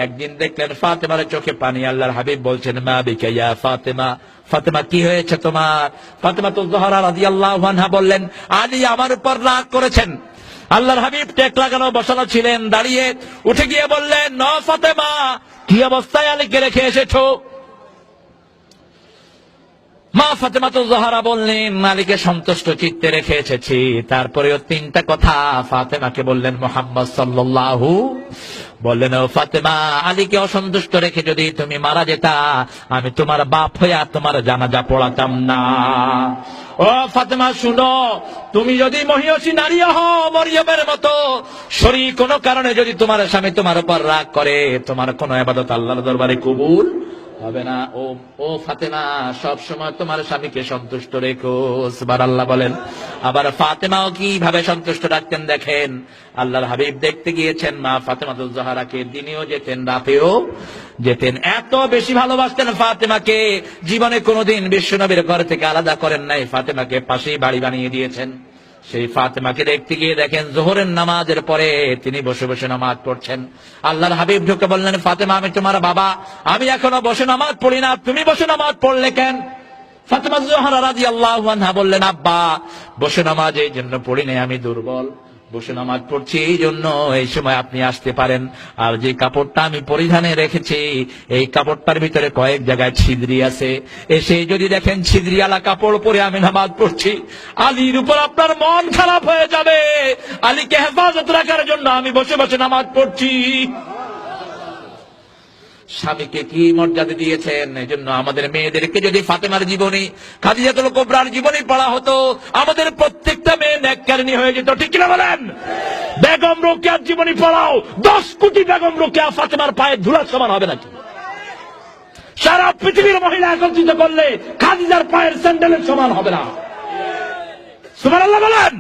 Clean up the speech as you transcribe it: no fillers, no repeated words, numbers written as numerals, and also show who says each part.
Speaker 1: একদিন দেখলেন ফাতেমার চোখে পানি। আল্লাহর হাবিব বলছেন, মা বিকা ইয়া ফাতেমা, ফাতেমা কি হয়েছে তোমার? ফাতেমা তো জোহরা রাদিয়াল্লাহু আনহা বললেন, আলী আমার উপর রাগ করেছেন। আল্লাহর হাবিব টেক লাগানো বসানো ছিলেন, দাঁড়িয়ে উঠে গিয়ে বললেন, ন ফাতেমা, কি অবস্থায় আলীকে রেখে এসেছো? মা ফাতেমা তো জোহরা বললেন, আলীকে সন্তুষ্ট চিত্তে রেখে এসেছি। তারপরেও তিনটা কথা ফাতেমাকে বললেন মুহাম্মদ সাল্লাল্লাহু, বললেন, ও ফাতেমা, আলীকে অসন্তুষ্ট রেখে যদি তুমি মারা যেতা, আমি তোমার বাপ হইয়া তোমার জানাজা পড়াতাম না। ও ফাতেমা শুনো, তুমি যদি মহিয়সী নারী হও মরিয়মের মতো, শরীর কোনো কারণে যদি তোমার স্বামী তোমার উপর রাগ করে, তোমার কোনো ইবাদত আল্লাহর দরবারে কবুল হবে না। ও ফাতেমা, সব সময় তোমার স্বামীকে সন্তুষ্ট রেখো। সুবহানাল্লাহ বলেন। আবার ফাতেমাও কিভাবে সন্তুষ্ট রাখতেন দেখেন। আল্লাহর হাবিব দেখতে গিয়েছেন মা ফাতেমাতুজ জাহরাকে, দিনেও যেতেন রাতেও যেতেন। এত বেশি ভালোবাসতেন ফাতেমাকে, জীবনে কোনোদিন বিশ্বনবীর ঘর থেকে আলাদা করেন নাই। ফাতেমাকে পাশেই বাড়ি বানিয়ে দিয়েছেন। সেই ফাতেমাকে দেখতে গিয়ে দেখেন জোহরের নামাজের পরে তিনি বসে বসে নামাজ পড়ছেন। আল্লাহর হাবিব ঢুকে বললেন, ফাতেমা, আমি তোমার বাবা, আমি এখনো বসে নামাজ পড়ি না, তুমি বসে নামাজ পড়লে কেন? ফাতেমা জোহরা রাদিয়াল্লাহু আনহা বললেন, আব্বা, বসে নামাজ এই জন্য পড়ি নাই, আমি দুর্বল, বসে নামাজ পড়ছি এই জন্য এই সময় আপনি আসতে পারেন। আর যে কাপড়টা আমি পরিধানে রেখেছি, এই কাপড়টার ভিতরে কয়েক জায়গায় ছিদ্রি আছে, এসে যদি দেখেন ছিদ্রিওয়ালা কাপড় পরে আমি নামাজ পড়ছি, আলীর উপর আপনার মন খারাপ হয়ে যাবে। আলীকে হেফাজত রাখার জন্য আমি বসে বসে নামাজ পড়ছি। স্বামীকে কি মর্যাদা দিয়েছেন। এই জন্য আমাদের মেয়েদেরকে যদি ফাতেমার জীবনী, খাদিজাতুল কুবরার জীবনী পড়া হতো, আমাদের প্রত্যেকটা মেয়ে নেককারিনী হয়ে যেত। ঠিক কিনা বলেন? বেগম রোকেয়ার জীবনী পড়াও, 10 কোটি বেগম রোকেয়া ফাতেমার পায়ের ধুলার সমান হবে নাকি? সারা পৃথিবীর মহিলা একত্রিত করলে খাদিজার পায়ের স্যান্ডেলের সমান হবে না। সুবহানাল্লাহ বলেন।